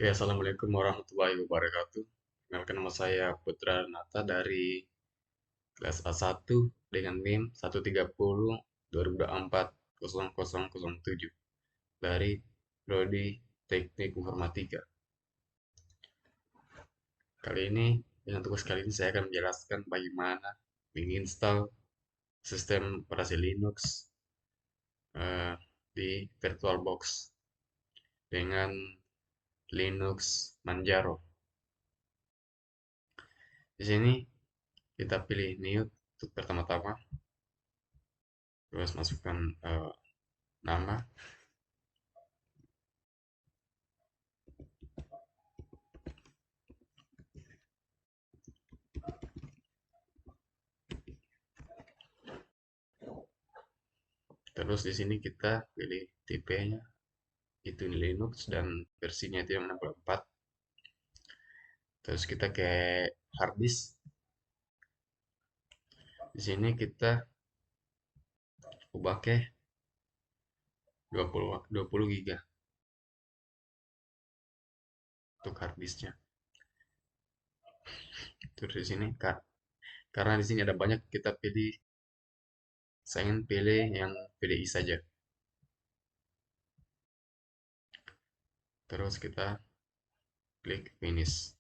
Oke, Assalamualaikum warahmatullahi wabarakatuh. Kenalkan, nama saya Putra Nata dari kelas A1 dengan NIM 130 2024 0007 dari Prodi Teknik Informatika. Kali ini, dengan tugas kali ini saya akan menjelaskan bagaimana menginstal sistem operasi Linux eh, di VirtualBox dengan Linux Manjaro. Di sini kita pilih new untuk pertama-tama, terus masukkan nama, terus di sini kita pilih tipenya, itu Linux dan versinya itu yang 64. Terus kita ke hard disk. Di sini kita ubah ke 20 giga untuk hard disknya. Terus di sini karena di sini ada banyak, kita pilih, saya ingin pilih yang PDI saja. Terus kita klik finish.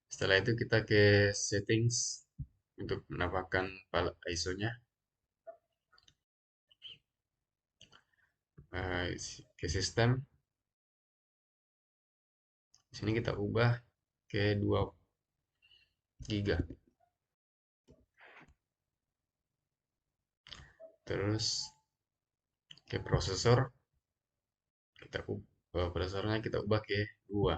Setelah itu kita ke settings untuk menambahkan file ISO-nya. Ke sistem. Di sini kita ubah ke 2 giga. Terus ke prosesor, prosesornya kita ubah ke 2.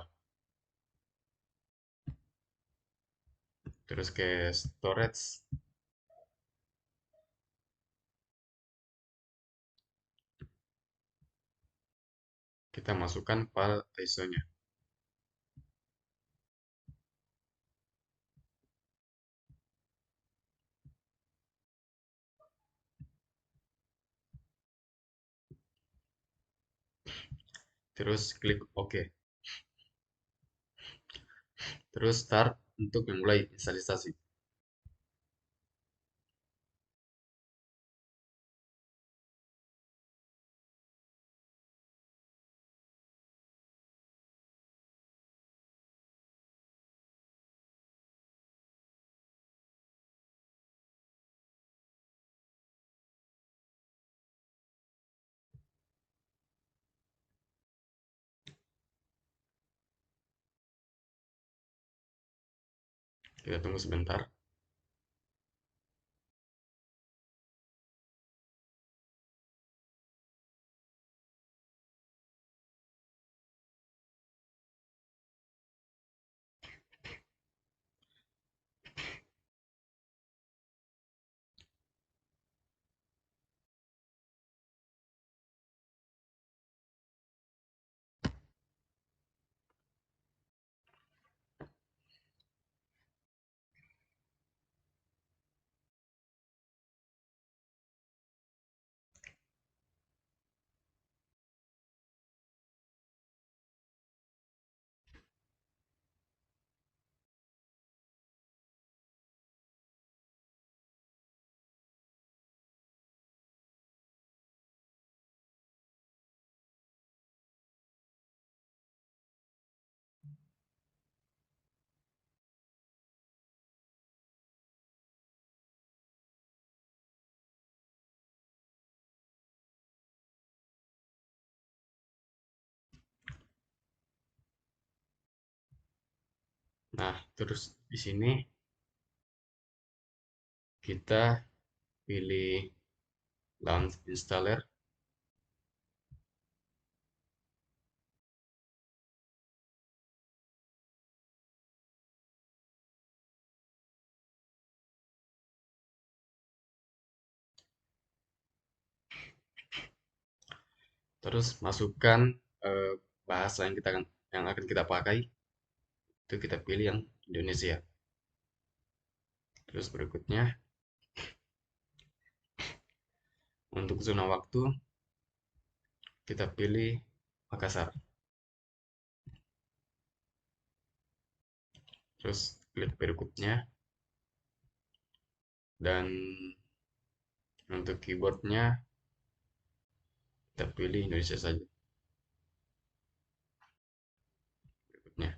Terus ke storage, kita masukkan file ISO-nya. Terus klik OK. Terus start untuk memulai instalisasi. Kita tunggu sebentar. Nah, terus di sini kita pilih launch installer. Terus masukkan eh, bahasa yang akan kita pakai. Itu kita pilih yang Indonesia. Terus berikutnya, untuk zona waktu kita pilih Makassar. Terus klik berikutnya, dan untuk keyboardnya kita pilih Indonesia saja berikutnya.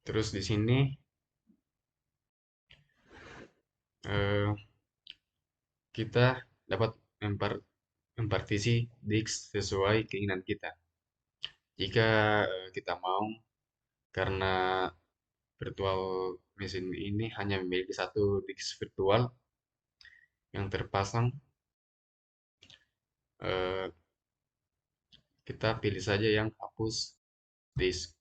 Terus di sini eh, kita dapat mempartisi disk sesuai keinginan kita. Jika kita mau, karena virtual machine ini hanya memiliki satu disk virtual yang terpasang, eh, kita pilih saja yang hapus disk.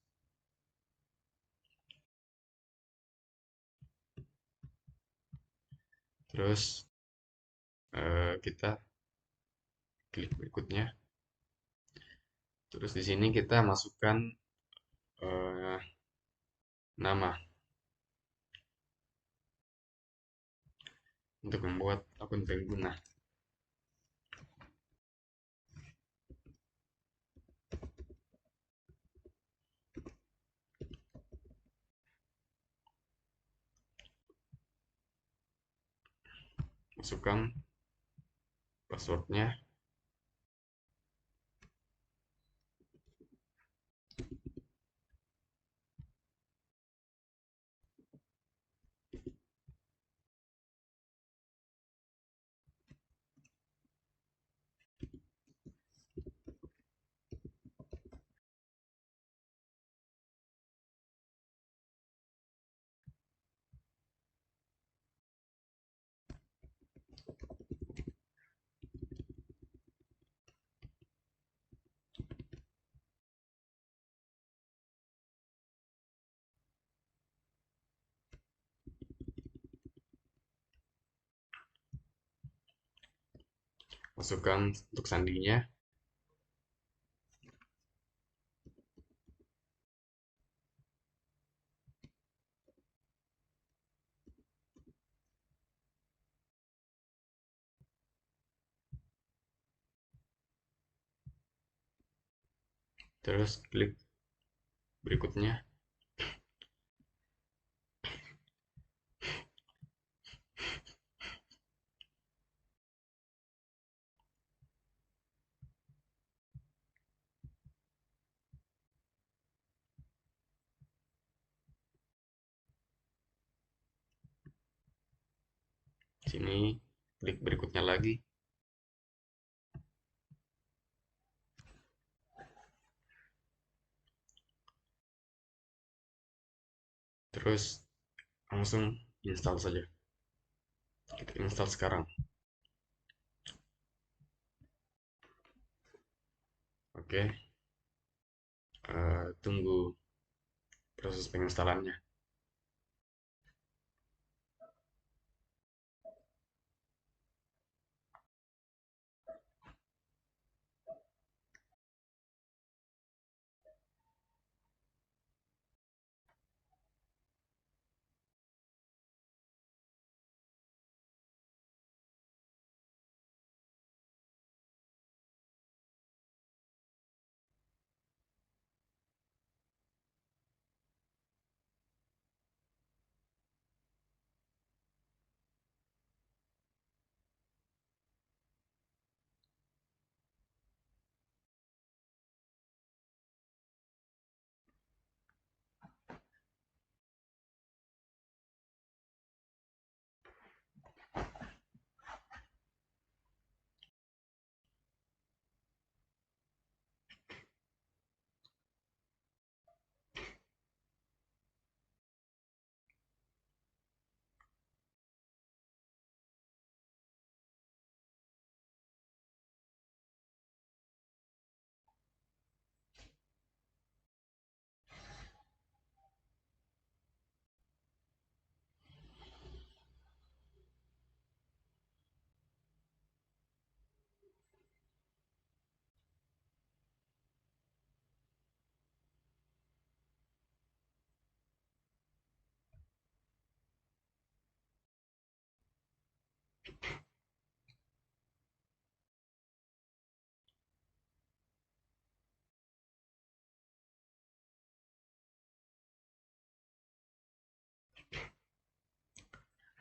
Terus kita klik berikutnya. Terus di sini kita masukkan eh, nama untuk membuat akun pengguna. Masukkan passwordnya. Masukkan untuk sandinya. Terus klik berikutnya. Sini klik berikutnya lagi. Terus langsung install saja. Kita install sekarang. Oke, tunggu proses penginstalannya.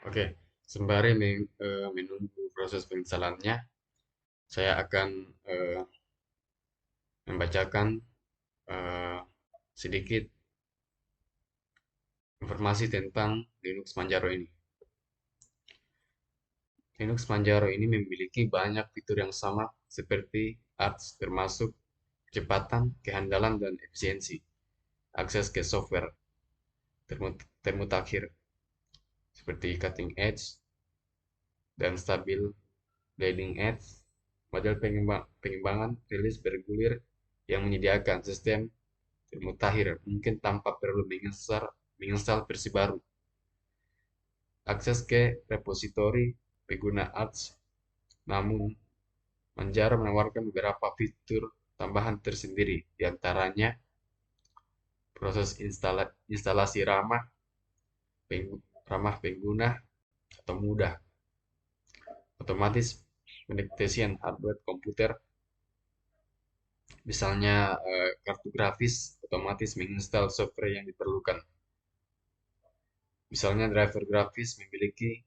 Oke, sembari menunggu proses penginstalannya, saya akan eh, membacakan eh, sedikit informasi tentang Linux Manjaro ini. Linux Manjaro ini memiliki banyak fitur yang sama seperti Arch, termasuk kecepatan, kehandalan, dan efisiensi. Akses ke software termutakhir seperti cutting edge dan stabil bleeding edge. Model pengimbangan rilis bergulir yang menyediakan sistem termutakhir mungkin tanpa perlu menginstal versi baru. Akses ke repositori pengguna Arch, namun Manjaro menawarkan beberapa fitur tambahan tersendiri, di antaranya proses instalasi ramah pengguna atau mudah, otomatis pendeteksian hardware komputer, misalnya kartu grafis otomatis menginstal software yang diperlukan. Misalnya driver grafis memiliki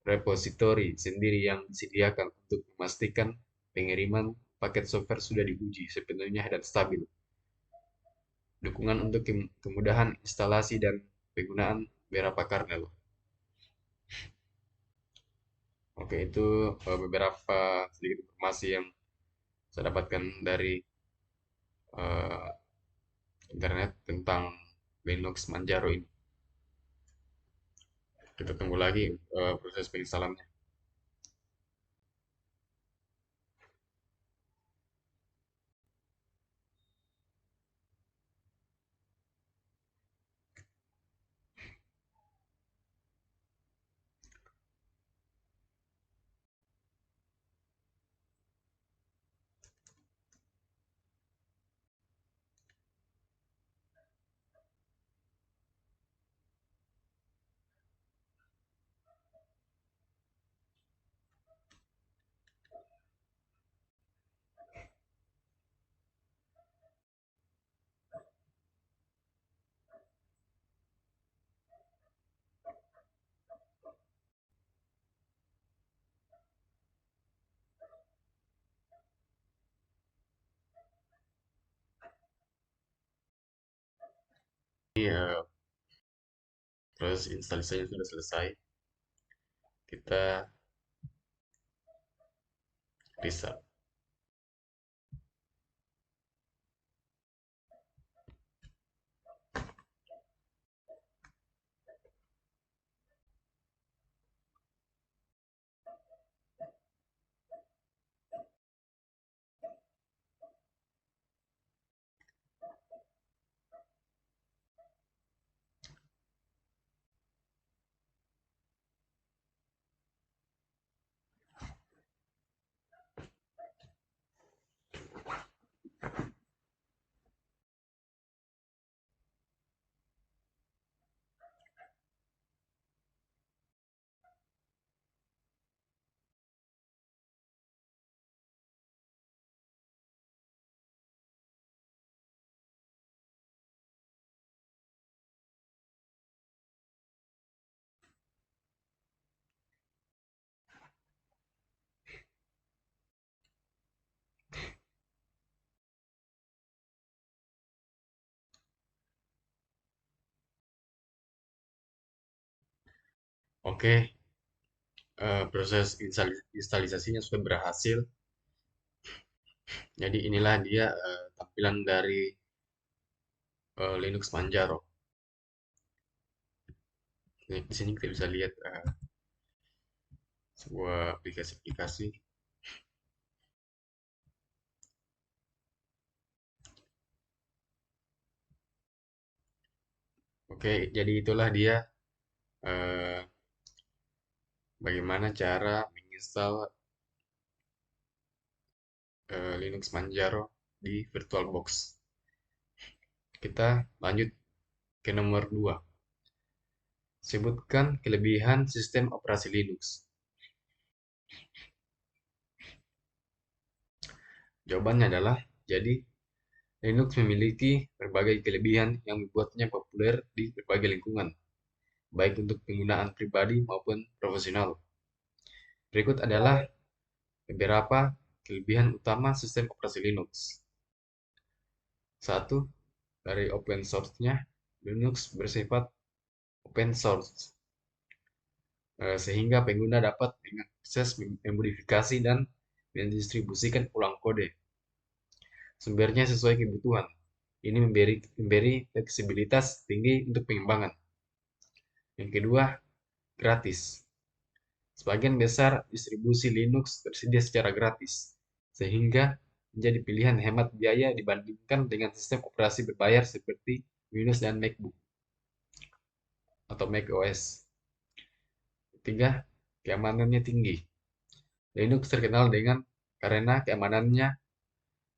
repositori sendiri yang disediakan untuk memastikan pengiriman paket software sudah diuji sepenuhnya dan stabil. Dukungan untuk kemudahan instalasi dan penggunaan beberapa kernel. Oke, itu beberapa sedikit informasi yang saya dapatkan dari eh, internet tentang Linux Manjaro ini. Kita tunggu lagi proses penginstalannya. Ini proses instalasinya sudah selesai. Kita restart. Oke, proses instalisasinya sudah berhasil. Jadi inilah dia tampilan dari Linux Manjaro. Di sini kita bisa lihat sebuah aplikasi-aplikasi. Oke, jadi itulah dia eh, bagaimana cara menginstal Linux Manjaro di VirtualBox. Kita lanjut ke nomor 2. Sebutkan kelebihan sistem operasi Linux. Jawabannya adalah, jadi Linux memiliki berbagai kelebihan yang membuatnya populer di berbagai lingkungan. baik untuk penggunaan pribadi maupun profesional. Berikut adalah beberapa kelebihan utama sistem operasi Linux. Satu, dari open source-nya, Linux bersifat open source, sehingga pengguna dapat mengakses, memodifikasi, dan mendistribusikan ulang kode. Sumbernya sesuai kebutuhan. Ini memberi fleksibilitas tinggi untuk pengembangan. Yang kedua, gratis. Sebagian besar distribusi Linux tersedia secara gratis, sehingga menjadi pilihan hemat biaya dibandingkan dengan sistem operasi berbayar seperti Windows dan MacBook atau macOS. Ketiga, keamanannya tinggi. Linux terkenal karena keamanannya,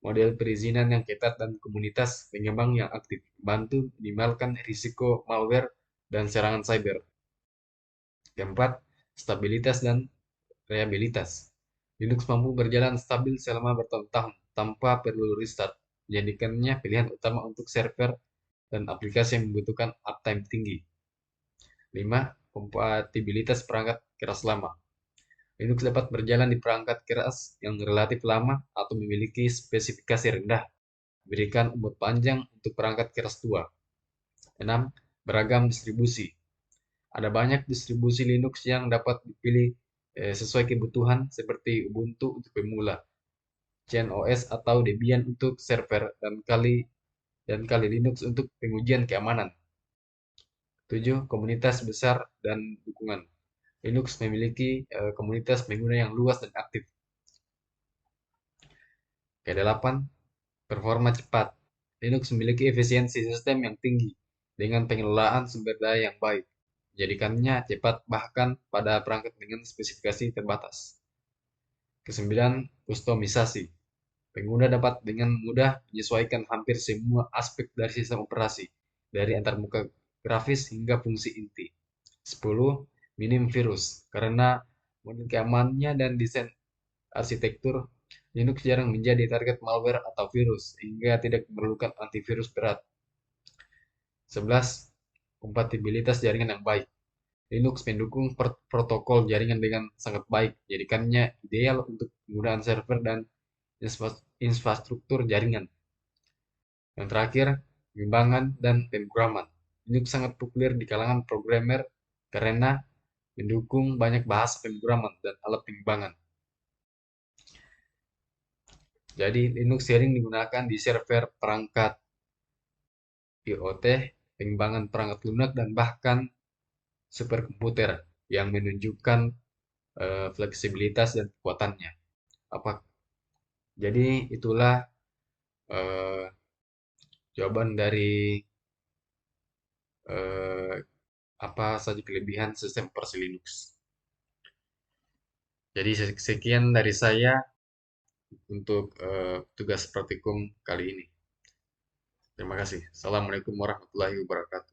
model perizinan yang ketat, dan komunitas pengembang yang aktif, membantu minimalkan risiko malware dan serangan cyber. Keempat, stabilitas dan reliabilitas. Linux mampu berjalan stabil selama bertahun-tahun tanpa perlu restart, menjadikannya pilihan utama untuk server dan aplikasi yang membutuhkan uptime tinggi. 5. Kompatibilitas perangkat keras lama. Linux dapat berjalan di perangkat keras yang relatif lama atau memiliki spesifikasi rendah, berikan umur panjang untuk perangkat keras tua. 6. Beragam distribusi. Ada banyak distribusi Linux yang dapat dipilih sesuai kebutuhan, seperti Ubuntu untuk pemula, CentOS atau Debian untuk server, dan Kali Linux untuk pengujian keamanan. 7. Komunitas besar dan dukungan. Linux memiliki komunitas pengguna yang luas dan aktif. Ke-8. Performa cepat. Linux memiliki efisiensi sistem yang tinggi dengan pengelolaan sumber daya yang baik, menjadikannya cepat bahkan pada perangkat dengan spesifikasi terbatas. Ke-9. Kustomisasi. Pengguna dapat dengan mudah menyesuaikan hampir semua aspek dari sistem operasi, dari antarmuka grafis hingga fungsi inti. 10. Minim virus. Karena model keamanannya dan desain arsitektur, Linux jarang menjadi target malware atau virus, sehingga tidak memerlukan antivirus berat. 11. Kompatibilitas jaringan yang baik. Linux mendukung protokol jaringan dengan sangat baik, jadikannya ideal untuk penggunaan server dan infrastruktur jaringan. Yang terakhir, pengembangan dan pemrograman. Linux sangat populer di kalangan programmer karena mendukung banyak bahasa pemrograman dan alat pengembangan. Jadi Linux sering digunakan di server, perangkat IoT, pengembangan perangkat lunak, dan bahkan superkomputer yang menunjukkan fleksibilitas dan kekuatannya. Apa? Jadi itulah eh, jawaban dari eh, apa saja kelebihan sistem operasi Linux. Jadi sekian dari saya untuk tugas praktikum kali ini. Terima kasih. Assalamualaikum warahmatullahi wabarakatuh.